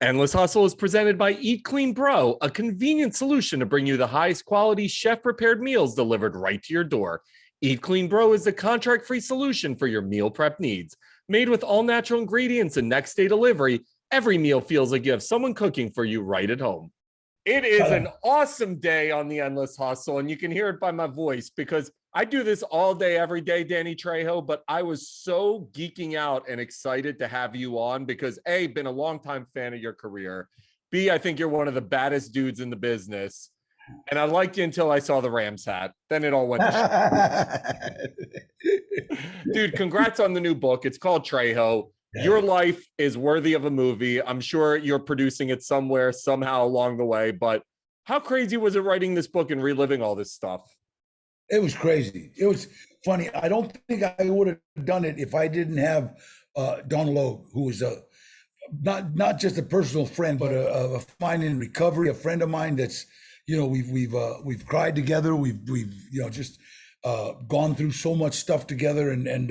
Endless Hustle is presented by Eat Clean Bro, a convenient solution to bring you the highest quality chef-prepared meals delivered right to your door. Eat Clean Bro is the contract-free solution for your meal prep needs. Made with all-natural ingredients and next-day delivery, every meal feels like you have someone cooking for you right at home. It is an awesome day on the Endless Hustle, and you can hear it by my voice because I do this all day, every day, Danny Trejo, but I was so geeking out and excited to have you on because A, been a longtime fan of your career. B, I think you're one of the baddest dudes in the business. And I liked you until I saw the Rams hat. Then it all went to shit. Dude, congrats on the new book. It's called Trejo. Your life is worthy of a movie. I'm sure you're producing it somewhere, somehow along the way. But how crazy was it writing this book and reliving all this stuff? It was crazy. It was funny. I don't think I would have done it if I didn't have Don Logue, who was not just a personal friend, but a friend in recovery, a friend of mine that's, we've cried together. We've just gone through so much stuff together, and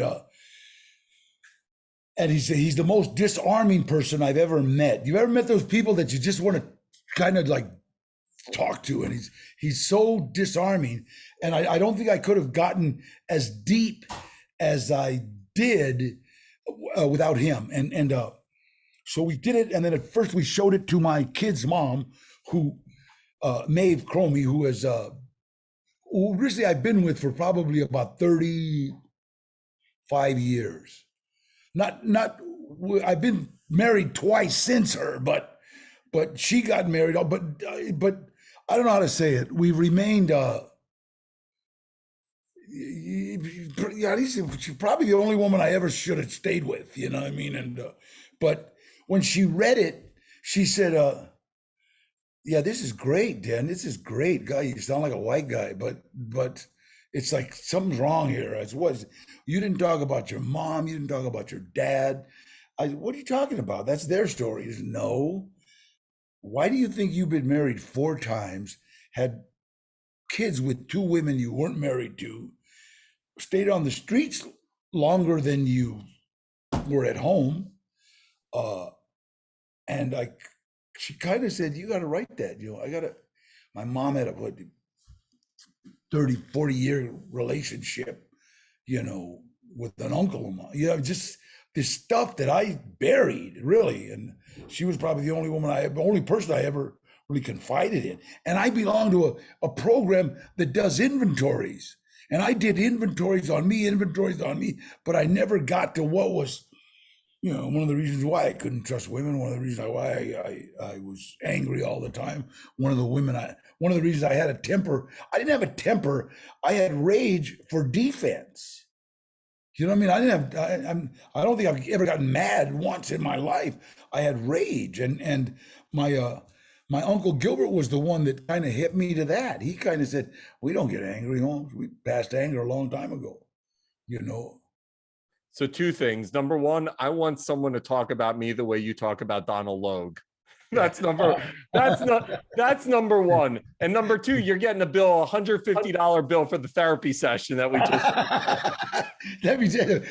he's the most disarming person I've ever met. You ever met those people that you just want to kind of like talk to, and he's so disarming, and I don't think I could have gotten as deep as I did without him, and so we did it. And then at first we showed it to my kid's mom, who Maeve Cromie, who originally I've been with for probably about 35 years. I've been married twice since her, but she got married. But I don't know how to say it. We've remained. She's probably the only woman I ever should have stayed with. You know what I mean? And but when she read it, she said, "Yeah, this is great, Dan. This is great, guy. You sound like a white guy, but it's like something's wrong here." I said, "What? You didn't talk about your mom. You didn't talk about your dad." I said, "What are you talking about? That's their story." He said, "No. Why do you think you've been married 4 times, had kids with 2 women you weren't married to, stayed on the streets longer than you were at home?" And she kind of said, "You got to write that. My mom had a 30, 40-year relationship, with an uncle of mine, just this stuff that I buried, really. And she was probably the only person I ever really confided in. And I belong to a program that does inventories. And I did inventories on me, but I never got to what was, one of the reasons why I couldn't trust women, one of the reasons why I was angry all the time, one of the reasons I had a temper. I didn't have a temper. I had rage for defense. You know what I mean? I don't think I've ever gotten mad once in my life. I had rage, and my Uncle Gilbert was the one that kind of hit me to that. He kind of said, "We don't get angry, Holmes. We passed anger a long time ago." So 2 things. Number 1, I want someone to talk about me the way you talk about Donald Logue. That's number 1. And number 2, you're getting a $150 bill for the therapy session that we just. Let me tell you,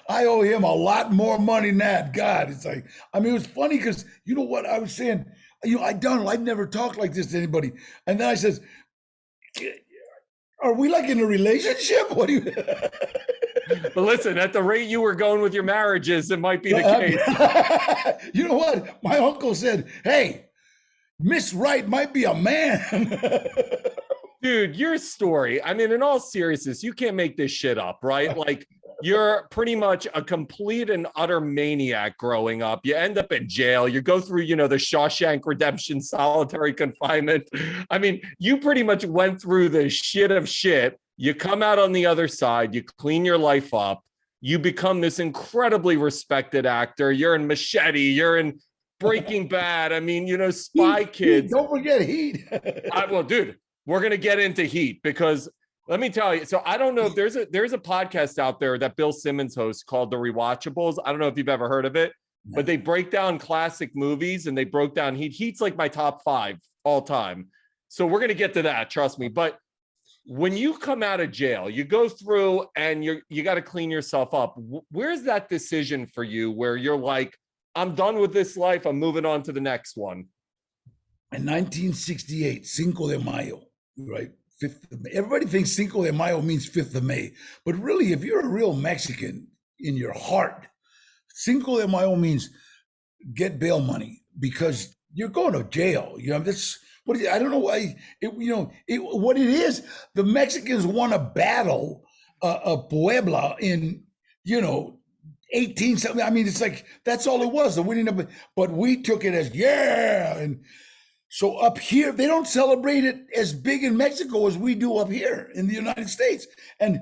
I owe him a lot more money than that. God, it's like, it was funny because you know what I was saying. I've never talked like this to anybody. And then I says, "Are we like in a relationship? What do you?" But listen, at the rate you were going with your marriages, it might be the case. You know what? My uncle said, "Hey, Miss Wright might be a man." Dude, your story, in all seriousness, you can't make this shit up, right? Like, you're pretty much a complete and utter maniac growing up. You end up in jail. You go through, the Shawshank Redemption, solitary confinement. You pretty much went through the shit of shit. You come out on the other side, you clean your life up, you become this incredibly respected actor. You're in Machete, you're in Breaking Bad. Spy Kids. Don't forget Heat. Well, dude, we're going to get into Heat because let me tell you. So I don't know if there's a podcast out there that Bill Simmons hosts called The Rewatchables. I don't know if you've ever heard of it, but they break down classic movies and they broke down Heat. Heat's like my top 5 all time. So we're going to get to that. Trust me. But when you come out of jail, you go through and you got to clean yourself up. Where's that decision for you where you're like, I'm done with this life. I'm moving on to the next one. In 1968, Cinco de Mayo, right? 5th of May. Everybody thinks Cinco de Mayo means 5th of May. But really, if you're a real Mexican in your heart, Cinco de Mayo means get bail money because you're going to jail. You know, that's what I don't know why. What it is. The Mexicans won a battle of Puebla in 18 something. I mean, it's like that's all it was. The winning of it, but we took it as and so up here they don't celebrate it as big in Mexico as we do up here in the United States, and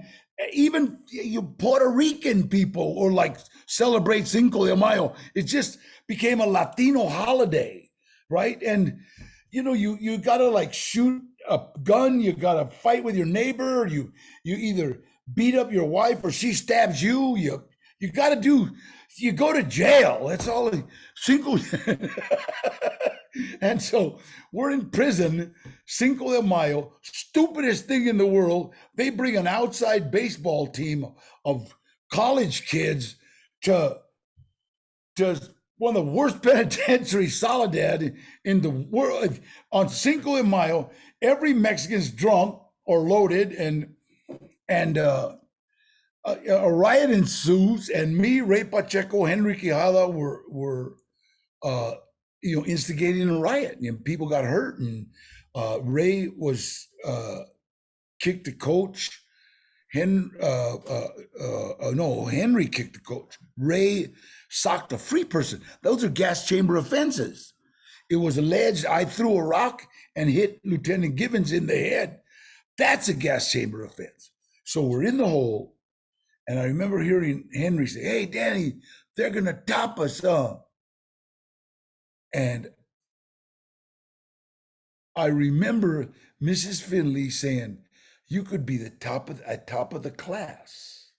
even you Puerto Rican people or like celebrate Cinco de Mayo. It just became a Latino holiday, right? And you gotta like shoot a gun, you gotta fight with your neighbor, you either beat up your wife or she stabs you, you gotta you go to jail. That's all. Cinco. And so we're in prison, Cinco de Mayo, stupidest thing in the world. They bring an outside baseball team of college kids to one of the worst penitentiary Soledad in the world on Cinco de Mayo. Every Mexican's drunk or loaded, and a riot ensues. And me, Ray Pacheco, Henry Quijada were instigating a riot. People got hurt, and Ray was kicked the coach. Henry kicked the coach. Ray socked a free person. Those are gas chamber offenses. It was alleged I threw a rock and hit Lieutenant Givens in the head. That's a gas chamber offense. So we're in the hole, and I remember hearing Henry say, "Hey, Danny, they're gonna top us up." And I remember Mrs. Finley saying, "You could be top of the class."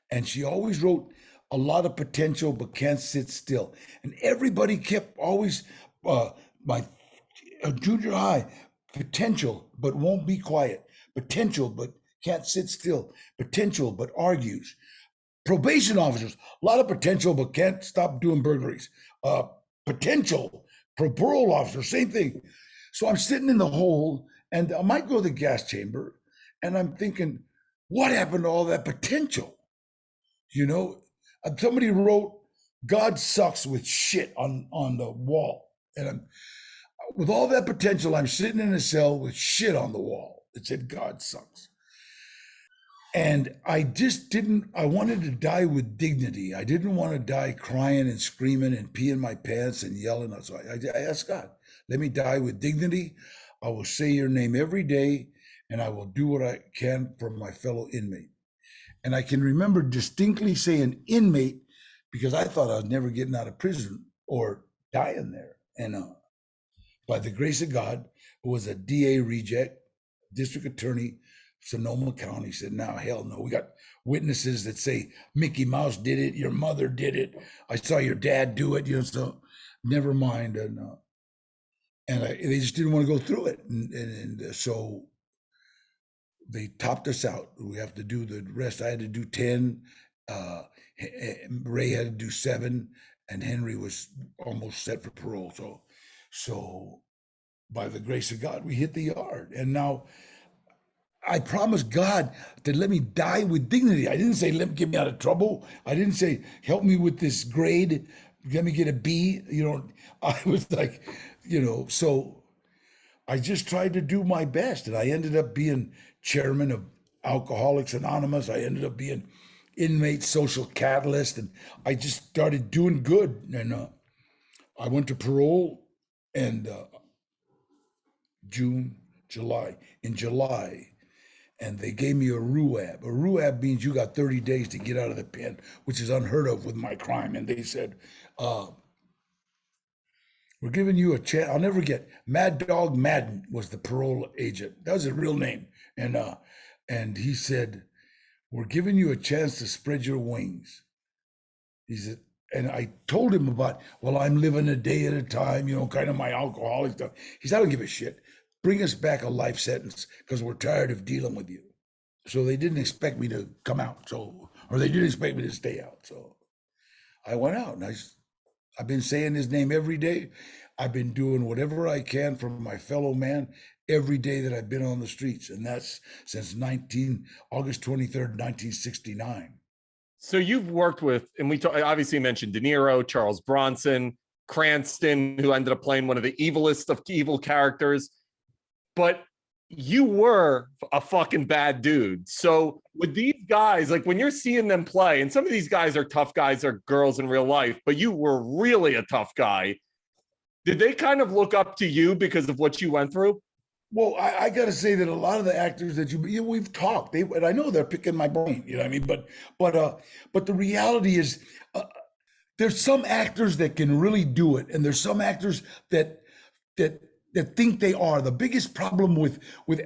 And she always wrote a lot of potential, but can't sit still. And everybody kept always, my junior high, potential, but won't be quiet. Potential, but can't sit still. Potential, but argues. Probation officers, a lot of potential, but can't stop doing burglaries. Potential, parole officer, same thing. So I'm sitting in the hole, and I might go to the gas chamber, and I'm thinking, what happened to all that potential? Somebody wrote, "God sucks" with shit on the wall. And with all that potential, I'm sitting in a cell with shit on the wall. It said, "God sucks." And I wanted to die with dignity. I didn't want to die crying and screaming and peeing my pants and yelling. So I asked God, let me die with dignity. I will say your name every day, and I will do what I can for my fellow inmate. And I can remember distinctly saying inmate because I thought I was never getting out of prison or dying there. And by the grace of God, who was a DA reject, district attorney, Sonoma County, said, "No, hell no. We got witnesses that say Mickey Mouse did it, your mother did it, I saw your dad do it, so never mind." And they just didn't want to go through it. And so they topped us out. We have to do the rest. I had to do 10. Ray had to do 7, and Henry was almost set for parole. So by the grace of God, we hit the yard. And now I promised God to let me die with dignity. I didn't say, let me get me out of trouble. I didn't say, help me with this grade, let me get a B. I was like, so I just tried to do my best. And I ended up being chairman of Alcoholics Anonymous. I ended up being inmate social catalyst. And I just started doing good. And I went to parole and in July, and they gave me a RUAB. A RUAB means you got 30 days to get out of the pen, which is unheard of with my crime. And they said, we're giving you a chance. I'll never forget. Mad Dog Madden was the parole agent. That was his real name. And he said, we're giving you a chance to spread your wings. He said, and I told him about, I'm living a day at a time, kind of my alcoholic stuff. He said, I don't give a shit. Bring us back a life sentence because we're tired of dealing with you. So they didn't expect me to come out. Or they didn't expect me to stay out. So I went out and I've been saying his name every day. I've been doing whatever I can for my fellow man every day that I've been on the streets. And that's since August 23rd, 1969. So you've worked with, and obviously mentioned De Niro, Charles Bronson, Cranston, who ended up playing one of the evilest of evil characters. But you were a fucking bad dude. So with these guys, like when you're seeing them play, and some of these guys are tough guys or girls in real life, but you were really a tough guy. Did they kind of look up to you because of what you went through? Well, I got to say that a lot of the actors that we've talked, and I know they're picking my brain, you know what I mean? But the reality is, there's some actors that can really do it, and there's some actors that think they are. The biggest problem with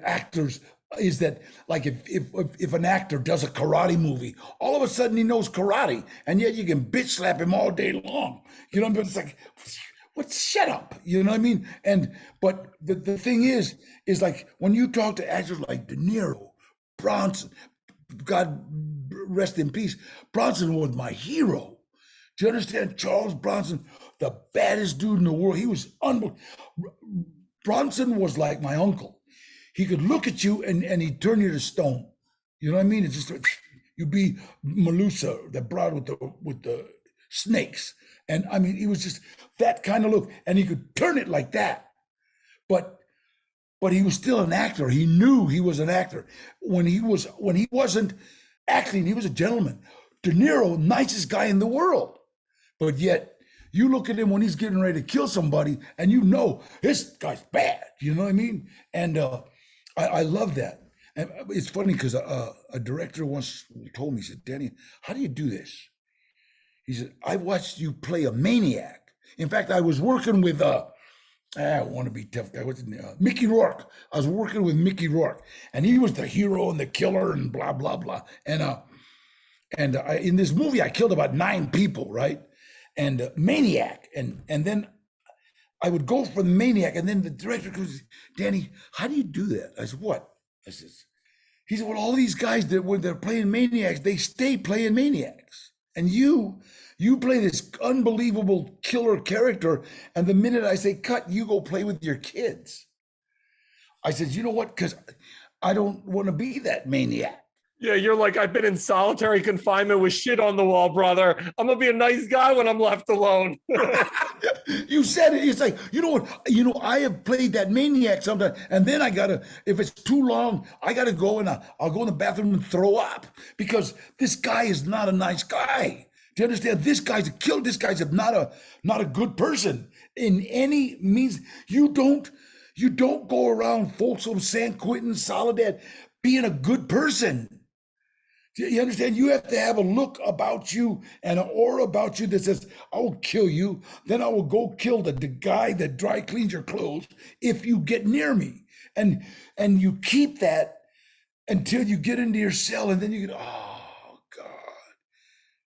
actors is that, like, if an actor does a karate movie, all of a sudden he knows karate, and yet you can bitch slap him all day long. You know, but it's like, shut up, you know what I mean? But the thing is like when you talk to actors like De Niro, Bronson, God rest in peace, Bronson was my hero. Do you understand? Charles Bronson, the baddest dude in the world. He was unbelievable. Bronson was like my uncle. He could look at you and he'd turn you to stone. You know what I mean? It's just, you'd be Melusa, the broad with the snakes. And I mean, he was just that kind of look, and he could turn it like that. But he was still an actor. He knew he was an actor. When he wasn't acting, he was a gentleman. De Niro, nicest guy in the world. But yet, you look at him when he's getting ready to kill somebody, and you know this guy's bad. You know what I mean? And I love that. And it's funny because a director once told me, he said, "Danny, how do you do this?" He said, "I watched you play a maniac." In fact, I was working with I want to be tough guy. What's his name? Mickey Rourke. I was working with Mickey Rourke, and he was the hero and the killer and blah blah blah. And in this movie, I killed about 9 people, right? And maniac, and then I would go for the maniac, and then the director goes, "Danny, how do you do that?" I said, "What?" I says, he said, "Well, all these guys that when they're playing maniacs, they stay playing maniacs, and you play this unbelievable killer character, and the minute I say cut, you go play with your kids." I said, "You know what? Because I don't want to be that maniac." Yeah, you're like, "I've been in solitary confinement with shit on the wall, brother. I'm gonna be a nice guy when I'm left alone." You said it. It's like, you know what? I have played that maniac sometimes, and then I gotta, if it's too long, I gotta go and I'll go in the bathroom and throw up because this guy is not a nice guy. Do you understand? This guy's a killer. This guy's not a good person in any means. You don't go around Folsom, San Quentin, Soledad being a good person. You understand? You have to have a look about you and an aura about you that says, "I will kill you. Then I will go kill the guy that dry cleans your clothes if you get near me." And you keep that until you get into your cell, and then you get, "Oh God."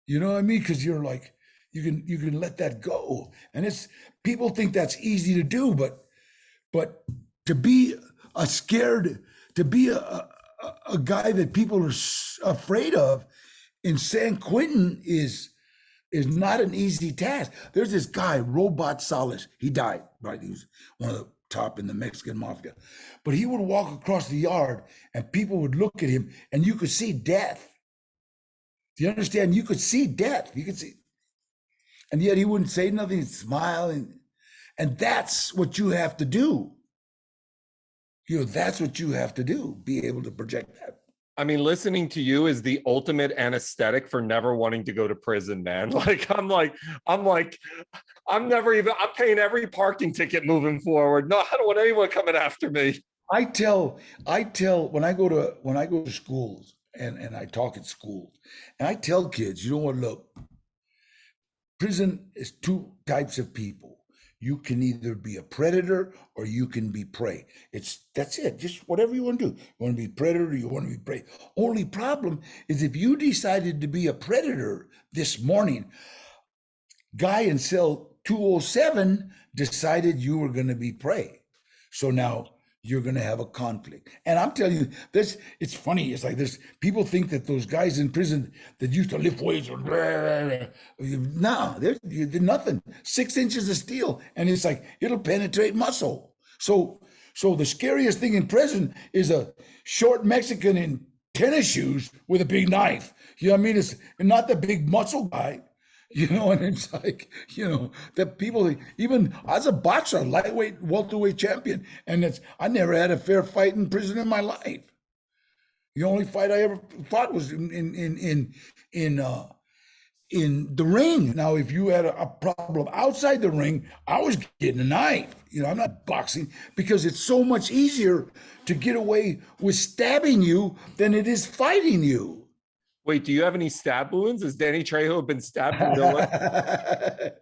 You know what I mean? Because you're like, you can let that go. And it's, people think that's easy to do, but to be a guy that people are afraid of in San Quentin is not an easy task. There's this guy, Robot Salas. He died, right? He was one of the top in the Mexican mafia. But he would walk across the yard and people would look at him and you could see death. Do you understand? You could see death. You could see. And yet he wouldn't say nothing, he'd smile. And that's what you have to do. That's what you have to do, be able to project that. I mean, listening to you is the ultimate anesthetic for never wanting to go to prison, man. Like, I'm paying every parking ticket moving forward. No, I don't want anyone coming after me. I tell when I go to schools and I talk at schools and I tell kids, you know what, look, prison is 2 types of people. You can either be a predator or you can be prey. That's it. Just whatever you want to do. You want to be predator, you want to be prey. Only problem is if you decided to be a predator this morning, guy in cell 207 decided you were going to be prey. So now you're going to have a conflict. And I'm telling you, this, it's funny. It's like this, people think that those guys in prison that used to lift weights, no, they're nothing. 6 inches of steel. And it's like, it'll penetrate muscle. So the scariest thing in prison is a short Mexican in tennis shoes with a big knife. You know what I mean? It's not the big muscle guy. You know, and it's like, you know, that people, even as a boxer, lightweight, welterweight champion, and I never had a fair fight in prison in my life. The only fight I ever fought was in the ring. Now, if you had a problem outside the ring, I was getting a knife. You know, I'm not boxing because it's so much easier to get away with stabbing you than it is fighting you. Wait, do you have any stab wounds? Has Danny Trejo been stabbed in real life?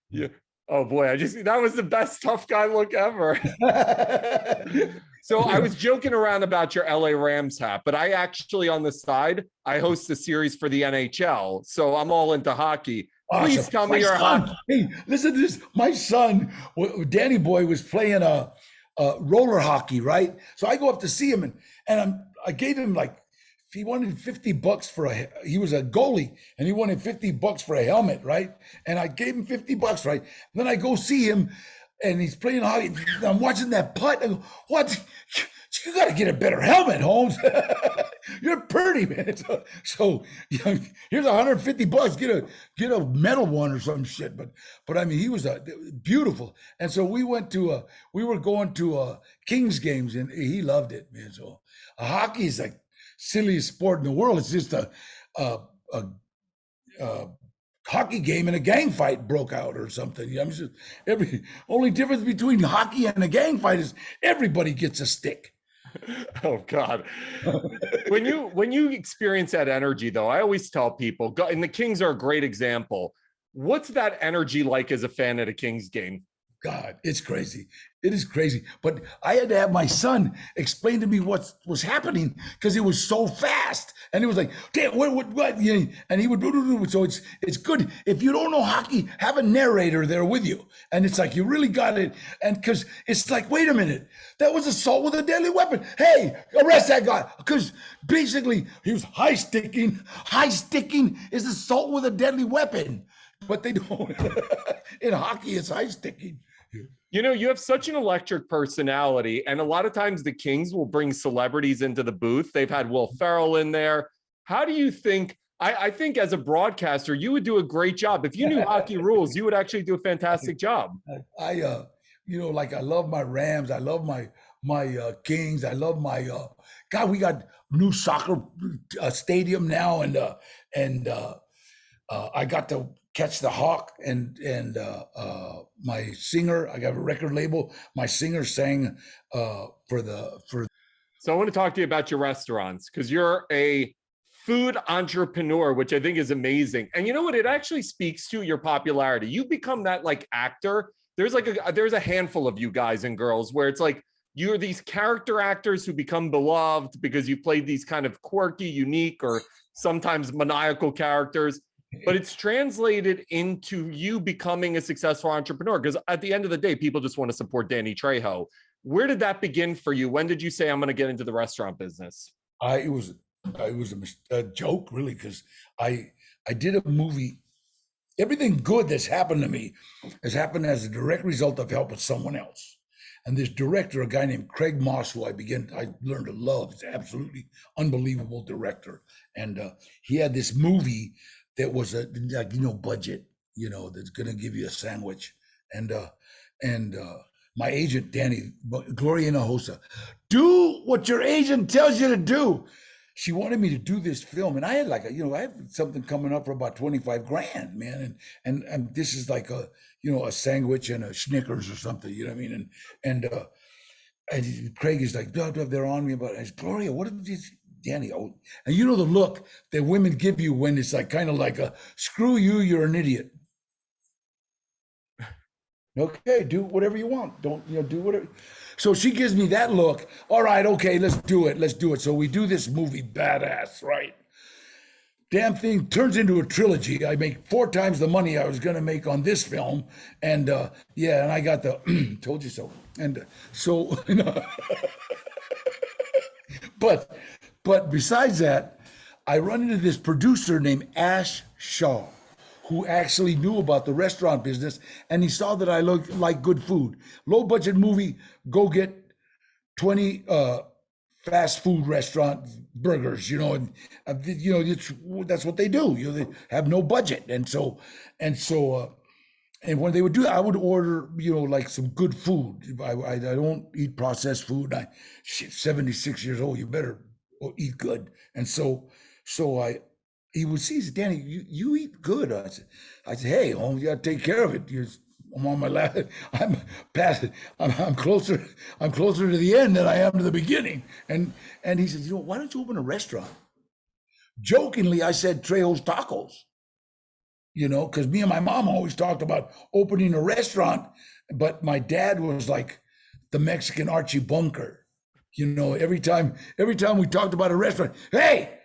Yeah. Oh boy, that was the best tough guy look ever. So I was joking around about your LA Rams hat, but I actually, on the side, I host a series for the NHL. So I'm all into hockey. Please awesome. Tell me your hockey. Hey, listen to this. My son, Danny Boy, was playing a roller hockey, right? So I go up to see him, and I gave him, like, he wanted $50 for he was a goalie, and he wanted $50 for a helmet, right? And I gave him $50, right? And then I go see him, and he's playing hockey. I'm watching that putt. I go, what? You got to get a better helmet, Holmes. You're pretty, man. So you know, here's $150. Get a metal one or some shit. But I mean, he was beautiful. And so we were going to Kings games, and he loved it, man. So hockey is like silliest sport in the world. It's just a hockey game and a gang fight broke out or something. You know, it's just only difference between hockey and a gang fight is everybody gets a stick. Oh God. When you experience that energy, though, I always tell people, and the Kings are a great example. What's that energy like as a fan at a Kings game? God, it's crazy. It is crazy. But I had to have my son explain to me what was happening because it was so fast. And it was like, damn, what? You know, and he would do. So it's good. If you don't know hockey, have a narrator there with you. And it's like, you really got it. And because it's like, wait a minute, that was assault with a deadly weapon. Hey, arrest that guy. Because basically he was high sticking. High sticking is assault with a deadly weapon. But they don't. In hockey, it's high sticking. You know, you have such an electric personality, and a lot of times the Kings will bring celebrities into the booth. They've had Will Ferrell in there. How do you think, I think as a broadcaster, you would do a great job. If you knew hockey rules, you would actually do a fantastic job. You know, like I love my Rams. I love my Kings. I love my, God, we got new soccer stadium now. And I got to catch the Hawk and my singer, I got a record label. My singer sang for. So I want to talk to you about your restaurants because you're a food entrepreneur, which I think is amazing. And you know what? It actually speaks to your popularity. You've become that like actor. There's a handful of you guys and girls where it's like you're these character actors who become beloved because you played these kind of quirky, unique, or sometimes maniacal characters. But it's translated into you becoming a successful entrepreneur because at the end of the day, people just want to support Danny Trejo. Where did that begin for you? When did you say, I'm going to get into the restaurant business? It was a joke, really, because I did a movie. Everything good that's happened to me has happened as a direct result of helping someone else. And this director, a guy named Craig Moss, who I learned to love, is an absolutely unbelievable director. And he had this movie that was budget, that's going to give you a sandwich. And my agent, Danny, Gloria Hinojosa, do what your agent tells you to do. She wanted me to do this film. And I had I have something coming up for about 25 grand, man. And this is like a sandwich and a Snickers or something, you know what I mean? And Craig is like, they're on me about it. I said, Gloria, what is this? Danny, and you know the look that women give you when it's like kind of like a screw you, you're an idiot. Okay, do whatever you want. Don't do whatever. So she gives me that look. All right, okay, let's do it. So we do this movie, Badass, right? damn thing turns into a trilogy. I make 4 times the money I was going to make on this film, and yeah, and I got the told you so. And so, but besides that, I run into this producer named Ash Shaw, who actually knew about the restaurant business, and he saw that I like good food. Low budget movie, go get 20 fast food restaurant burgers, and that's what they do. They have no budget, and so and when they would do that, I would order, like some good food. I don't eat processed food. 76 years old, you better eat good. And so he would see, he said, Danny, you eat good. I said, hey, you got to take care of it. I'm on my last. I'm past. I'm closer to the end than I am to the beginning. And he said, why don't you open a restaurant? Jokingly, I said Trejo's Tacos. Because me and my mom always talked about opening a restaurant, but my dad was like the Mexican Archie Bunker. Every time we talked about a restaurant, hey,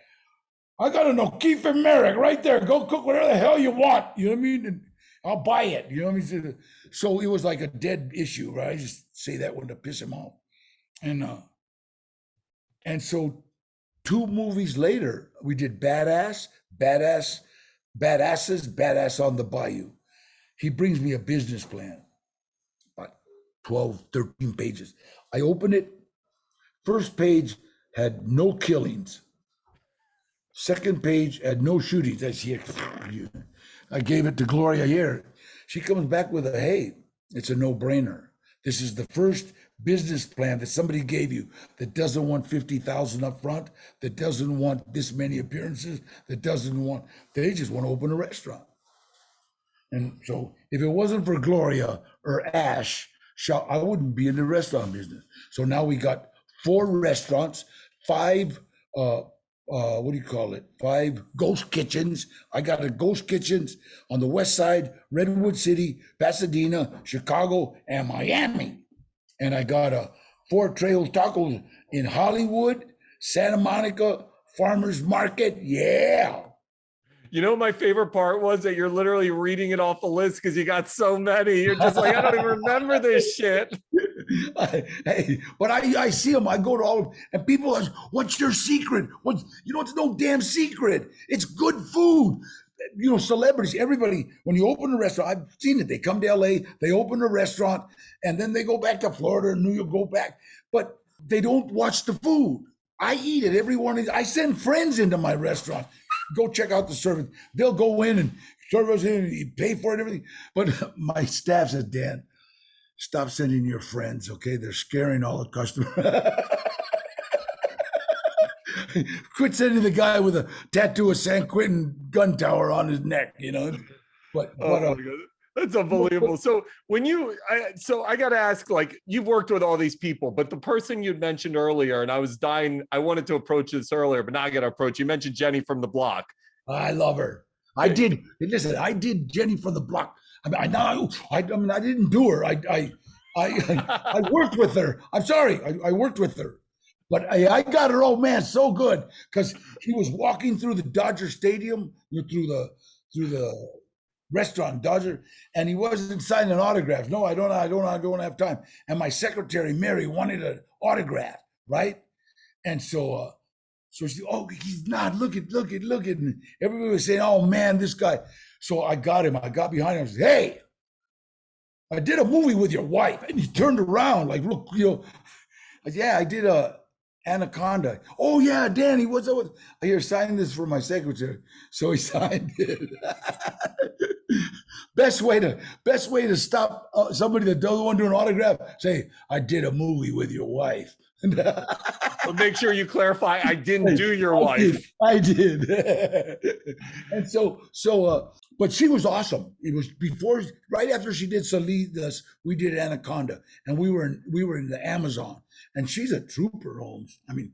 I got an O'Keefe and Merrick right there. Go cook whatever the hell you want. You know what I mean? And I'll buy it. You know what I mean? So it was like a dead issue, right? I just say that one to piss him off. And so 2 movies later, we did Badass on the Bayou. He brings me a business plan, about 12, 13 pages. I open it. First page had no killings. Second page had no shootings. I gave it to Gloria here. She comes back with hey, it's a no-brainer. This is the first business plan that somebody gave you that doesn't want 50,000 up front, that doesn't want this many appearances, they just want to open a restaurant. And so if it wasn't for Gloria or Ash, I wouldn't be in the restaurant business. So now we got 4 restaurants, 5 5 ghost kitchens. I got a ghost kitchens on the west side, Redwood City, Pasadena, Chicago, and Miami. And I got 4 Trejo's Tacos in Hollywood, Santa Monica, Farmers Market. Yeah. My favorite part was that you're literally reading it off the list because you got so many. You're just like, I don't even remember this shit. But I see them. I go to all of them, and people ask, what's your secret? It's no damn secret. It's good food. Celebrities, everybody, when you open a restaurant, I've seen it. They come to LA, they open a restaurant, and then they go back to Florida, New York, go back. But they don't watch the food. I eat it every morning. I send friends into my restaurant. Go check out the service. They'll go in and serve us in and pay for it and everything. But my staff says, Dan, stop sending your friends, okay? They're scaring all the customers. Quit sending the guy with a tattoo of San Quentin gun tower on his neck, But my God. That's unbelievable. So I got to ask, you've worked with all these people, but the person you'd mentioned earlier, and I was dying, I wanted to approach this earlier, but now I got to approach. You mentioned Jenny from the Block. I love her. I did. Listen, I did Jenny from the Block. I didn't do her. I worked with her. I'm sorry. I worked with her. But I got her, so good, because he was walking through the Dodger Stadium, through the restaurant Dodger, and he wasn't signing autographs. No, I don't have time. And my secretary Mary wanted an autograph, right? And so she said, he's not. Look at. And everybody was saying, oh man, this guy. So I got him. I got behind him. I said, hey, I did a movie with your wife. And he turned around like, look, I said, yeah, I did Anaconda. Oh yeah, Danny, what's up? I hear signing this for my secretary. So he signed it. Best way to stop somebody that doesn't want to do an autograph. Say, I did a movie with your wife. But make sure you clarify, I didn't do your wife. I did. And but she was awesome. It was right after she did Salidas, we did Anaconda, and we were in the Amazon. And she's a trooper, Holmes. I mean,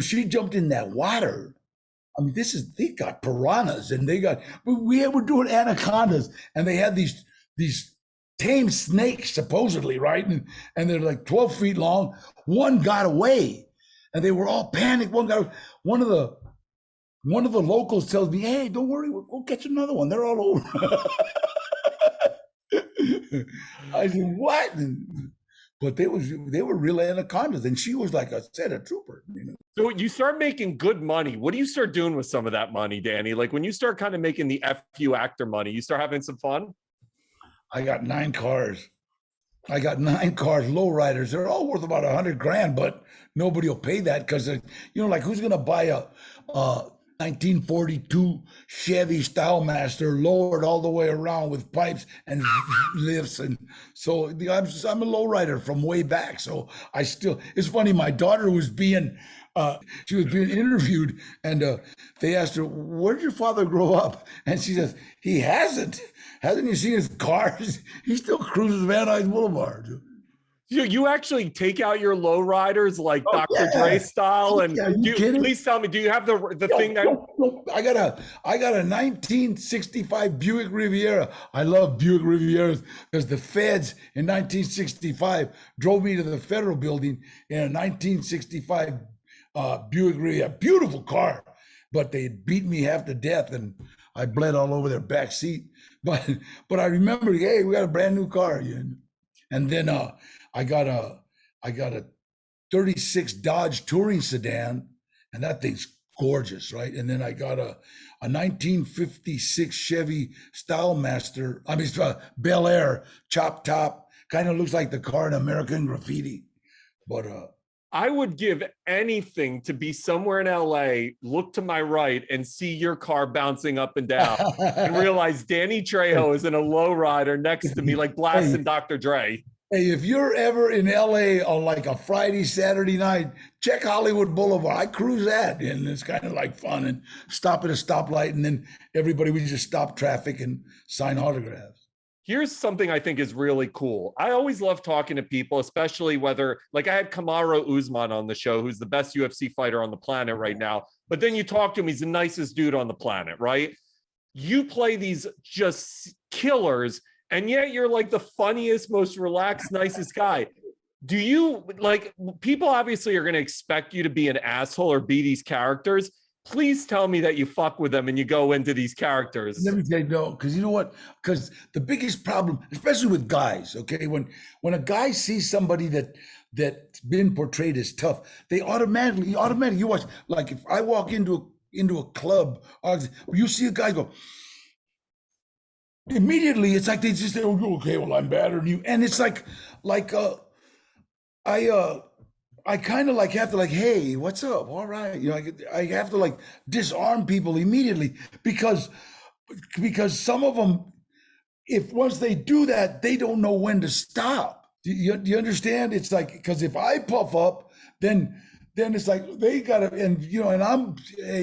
she jumped in that water. I mean, they got piranhas, and we were doing anacondas, and they had these tame snakes, supposedly, right? And they're like 12 feet long. One got away, and they were all panicked. One of the One of the locals tells me, "Hey, don't worry, we'll go catch another one. They're all over." I said, "What?" But they were real anacondas, and she was like a set of trooper. So you start making good money. What do you start doing with some of that money, Danny? Like when you start kind of making the FU actor money, you start having some fun? I got 9 cars. I got 9 cars, lowriders. They're all worth about 100 grand, but nobody will pay that because, like who's going to buy a 1942 Chevy Stylemaster lowered all the way around with pipes and lifts? And so I'm a lowrider from way back. So it's funny. My daughter was she was being interviewed, and they asked her, "Where did your father grow up?" And she says, "He hasn't. Hasn't you seen his cars? He still cruises Van Nuys Boulevard." You actually take out your lowriders like Oh, Dr. yeah. Dre style, and Yeah, you kidding? please tell me, do you have the thing that? I got a 1965 Buick Riviera. I love Buick Rivieras because the feds in 1965 drove me to the federal building in a 1965 Buick Riviera, beautiful car, but they beat me half to death, and I bled all over their back seat. But I remember, hey, we got a brand new car, and then I got a 36 Dodge Touring sedan, and that thing's gorgeous, right? And then I got a 1956 Chevy Stylemaster. I mean, Bel Air chop top, kind of looks like the car in American Graffiti, but I would give anything to be somewhere in LA, look to my right, and see your car bouncing up and down, and realize Danny Trejo is in a lowrider next to me, like blasting Dr. Dre. Hey, if you're ever in LA on like a Friday, Saturday night, check Hollywood Boulevard. I cruise that, and it's kind of like fun, and stop at a stoplight, and then we just stop traffic and sign autographs. Here's something I think is really cool. I always love talking to people, especially whether, like I had Kamaru Usman on the show, who's the best UFC fighter on the planet right now. But then you talk to him, he's the nicest dude on the planet, right? You play these just killers, and yet you're like the funniest, most relaxed, nicest guy. Do you, like, people obviously are going to expect you to be an asshole or be these characters. Please tell me that you fuck with them and you go into these characters. Let me say no, because you know what? Because the biggest problem, especially with guys, okay, when a guy sees somebody that's been portrayed as tough, they automatically you watch. Like if I walk into a club, you see a guy go. Immediately, it's like they just say, "Oh, okay, well, I'm better than you," and it's like I kind of like have to like, "Hey, what's up? All right," I have to like disarm people immediately because some of them, if once they do that, they don't know when to stop. Do you understand? It's like because if I puff up, then it's like they gotta, and and I'm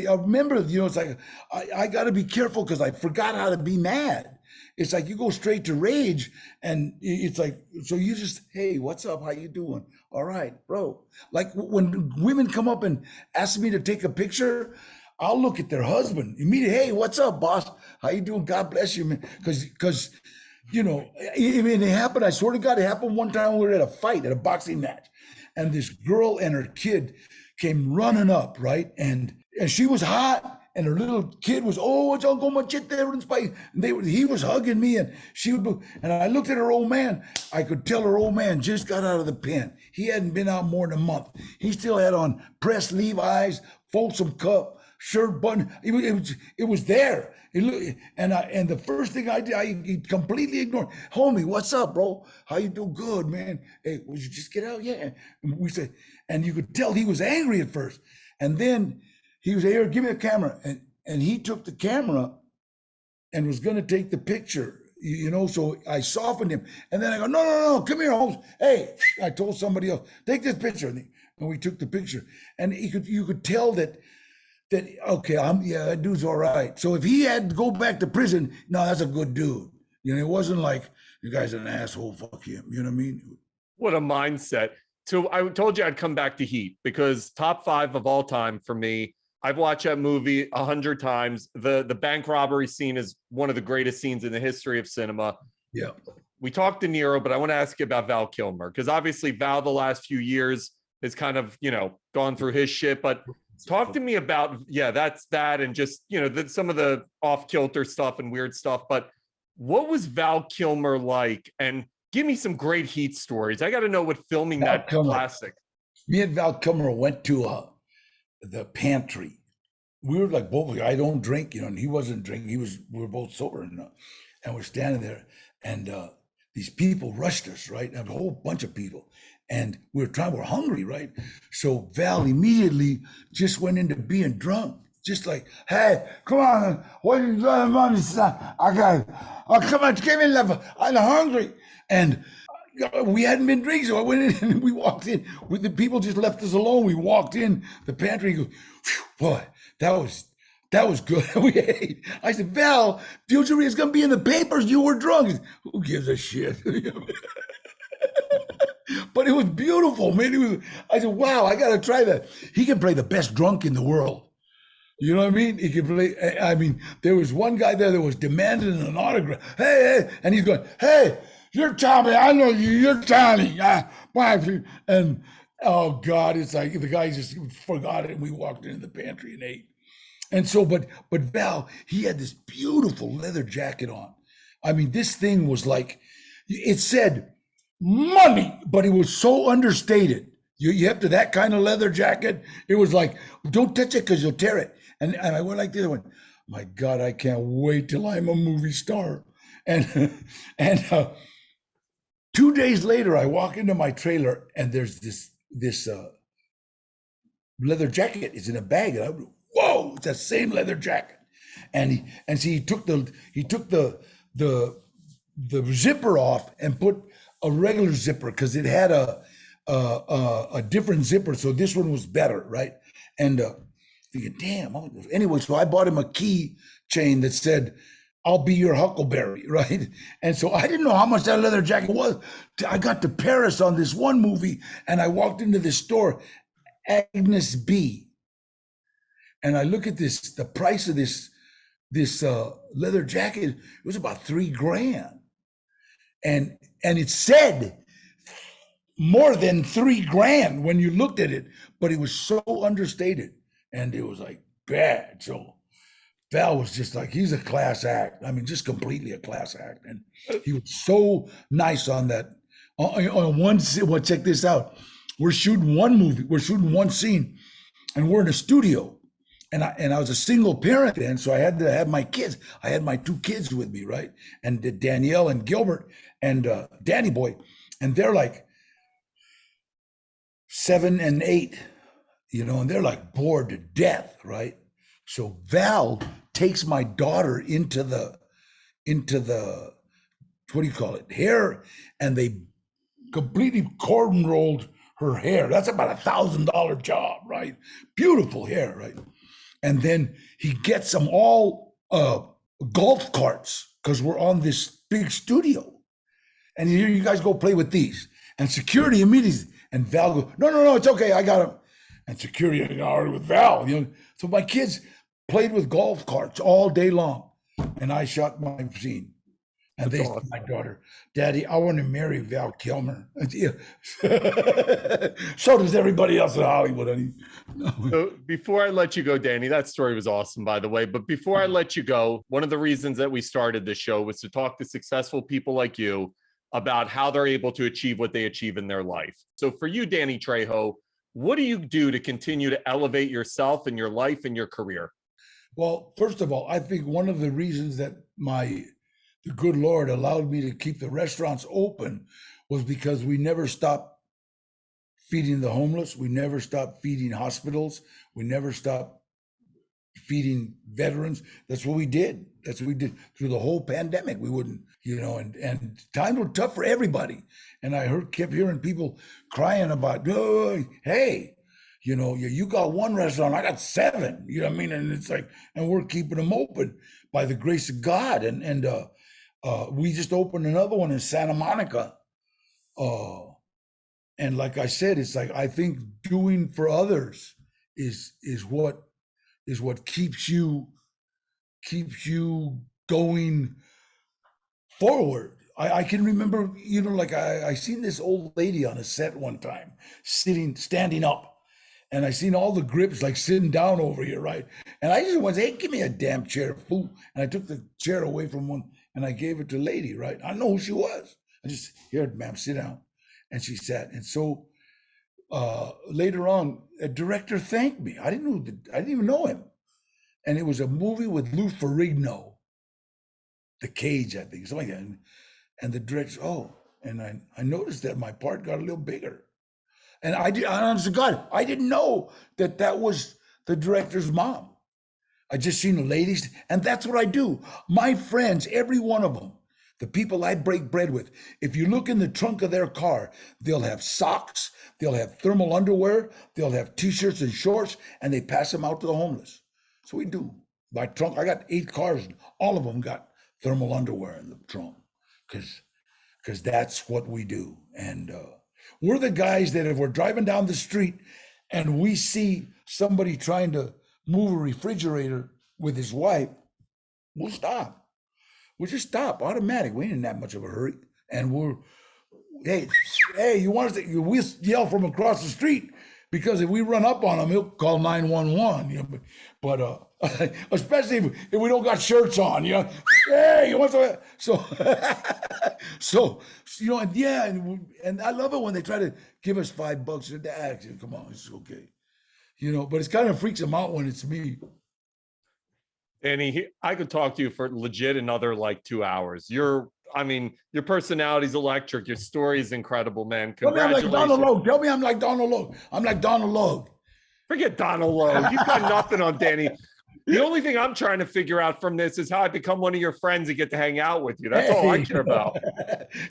a member. It's like I gotta be careful because I forgot how to be mad. It's like you go straight to rage, and it's like, so you just, "Hey, what's up? How you doing? All right, bro." Like when women come up and ask me to take a picture, I'll look at their husband immediately. "Hey, what's up, boss? How you doing? God bless you, man." Because it happened. I swear to God, it happened one time. We were at a fight, at a boxing match, and this girl and her kid came running up, right? And she was hot. And her little kid was, "Oh, it's Uncle Machete." And he was hugging me, and and I looked at her old man. I could tell her old man just got out of the pen. He hadn't been out more than a month. He still had on pressed Levi's, Folsom cup, shirt button. It was there. And the first thing I did, I completely ignored. "Homie, what's up, bro? How you doing?" "Good, man." "Hey, would you just get out?" "Yeah." And we said, and you could tell he was angry at first, and then he was, "Here, give me a camera," and he took the camera and was going to take the picture, So I softened him, and then I go, "No, no, no, come here, Holmes. Hey," I told somebody else, "Take this picture," and we took the picture, and you could tell that okay, that dude's all right. So if he had to go back to prison, no, that's a good dude. It wasn't like, "You guy's an asshole, fuck him." You know what I mean? What a mindset. So I told you I'd come back to Heat because top 5 of all time for me. I've watched that movie 100 times. The bank robbery scene is one of the greatest scenes in the history of cinema. Yeah. We talked to Nero, but I want to ask you about Val Kilmer because obviously Val the last few years has kind of, gone through his shit. But Talk to me about, that's that, and just, some of the off kilter stuff and weird stuff. But what was Val Kilmer like? And give me some great Heat stories. I got to know what filming Val that Kilmer. classic. Me and Val Kilmer went to the pantry. We were like both. I don't drink, and he wasn't drinking. We were both sober, and we're standing there, and these people rushed us, right? And a whole bunch of people, and we're hungry, right? So Val immediately just went into being drunk, just like, hey, come on, what are you doing, money, son? Come on, give me love. I'm hungry, and we hadn't been drinking, so I went in and we walked in. The people just left us alone. We walked in the pantry. Goes, boy, that was good. We ate. I said, Val, future is going to be in the papers. You were drunk. Who gives a shit? But it was beautiful, man. I said, wow, I got to try that. He can play the best drunk in the world. You know what I mean? He can play. I mean, there was one guy there that was demanding an autograph. Hey, and he's going, hey, you're Tommy. I know you. You're Tommy. And oh God, it's like the guy just forgot it. And we walked into the pantry and ate. And so, but Val, he had this beautiful leather jacket on. I mean, this thing was like, it said money, but it was so understated. You have to that kind of leather jacket. It was like, don't touch it because you'll tear it. And I went like this. I went, my God, I can't wait till I'm a movie star. And 2 days later, I walk into my trailer and there's this leather jacket. It's in a bag. And I go, whoa, it's that same leather jacket. And he took the zipper off and put a regular zipper because it had a different zipper. So this one was better, right? And thinking, damn. Anyway, so I bought him a key chain that said, I'll be your Huckleberry, right? And so I didn't know how much that leather jacket was. I got to Paris on this one movie and I walked into this store, Agnes B. And I look at the price of this leather jacket, it was about $3,000. And it said more than $3,000 when you looked at it, but it was so understated and it was like bad. So Val was just like, he's a class act. I mean, just completely a class act. And he was so nice on that. On one, well, check this out. We're shooting one movie, we're shooting one scene, and we're in a studio. And I was a single parent then, so I had to have my kids. I had my 2 kids with me, right? And Danielle and Gilbert and Danny Boy. And they're like 7 and 8, and they're like bored to death, right? So Val takes my daughter into the what do you call it, hair, and they completely cordon rolled her hair. That's about $1,000 job, right? Beautiful hair, right? And then he gets them all golf carts because we're on this big studio. And here, you guys go play with these. And security immediately, and Val goes, no, it's okay, I got them. And security already with Val, So my kids played with golf carts all day long. And I shot my scene. And they said, my daughter, Daddy, I want to marry Val Kilmer. So does everybody else in Hollywood. So before I let you go, Danny, that story was awesome, by the way. But before I let you go, one of the reasons that we started this show was to talk to successful people like you about how they're able to achieve what they achieve in their life. So for you, Danny Trejo, what do you do to continue to elevate yourself and your life and your career? Well, first of all, I think one of the reasons that the good Lord allowed me to keep the restaurants open was because we never stopped feeding the homeless. We never stopped feeding hospitals. We never stopped feeding veterans. That's what we did. That's what we did through the whole pandemic. We wouldn't, and times were tough for everybody. And I kept hearing people crying about, oh, hey, you got one restaurant, I got 7, you know what I mean? And it's like, and we're keeping them open by the grace of God. And we just opened another one in Santa Monica. And like I said, it's like, I think doing for others is what keeps you going forward. I can remember, like I seen this old lady on a set one time standing up, And I seen all the grips like sitting down over here, right? And I just went, hey, give me a damn chair, fool. And I took the chair away from one and I gave it to a lady, right? I know who she was. I just, here, ma'am, sit down. And she sat. And so later on, a director thanked me. I didn't even know him. And it was a movie with Lou Ferrigno, The Cage, I think, something like that. And the director, and I noticed that my part got a little bigger. And honest to God, I didn't know that was the director's mom. I just seen the ladies, and that's what I do. My friends, every one of them, the people I break bread with, if you look in the trunk of their car, they'll have socks, they'll have thermal underwear, they'll have t-shirts and shorts, and they pass them out to the homeless. So we do. My trunk, I got 8 cars, and all of them got thermal underwear in the trunk, because that's what we do. And we're the guys that if we're driving down the street and we see somebody trying to move a refrigerator with his wife, we'll stop. We'll just stop, automatic. We ain't in that much of a hurry. And hey, you want us to, we yell from across the street, because if we run up on him, he'll call 911. You know, but especially if we don't got shirts on, you know, hey, you want to? So you know, and yeah, and I love it when they try to give us $5. Come on, it's okay, you know. But it kind of freaks them out when it's me. Danny, I could talk to you for legit another like 2 hours. Your personality's electric. Your story is incredible, man. Congratulations. Tell me I'm like Donald Logue. Tell me I'm like Donald Logue. I'm like Donald Logue. Forget Donald Logue. You've got nothing on Danny. The only thing I'm trying to figure out from this is how I become one of your friends and get to hang out with you. That's all I care about.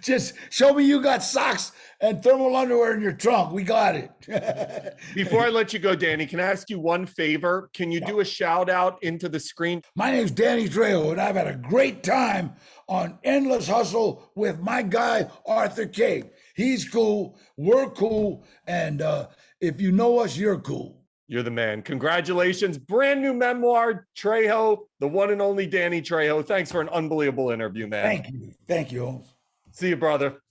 Just show me you got socks and thermal underwear in your trunk. We got it. Before I let you go, Danny, can I ask you one favor? Can you do a shout out into the screen? My name's Danny Trejo, and I've had a great time on Endless Hustle with my guy, Arthur K. He's cool. We're cool. And if you know us, you're cool. You're the man. Congratulations. Brand new memoir, Trejo, the one and only Danny Trejo. Thanks for an unbelievable interview, man. Thank you. Thank you. See you, brother.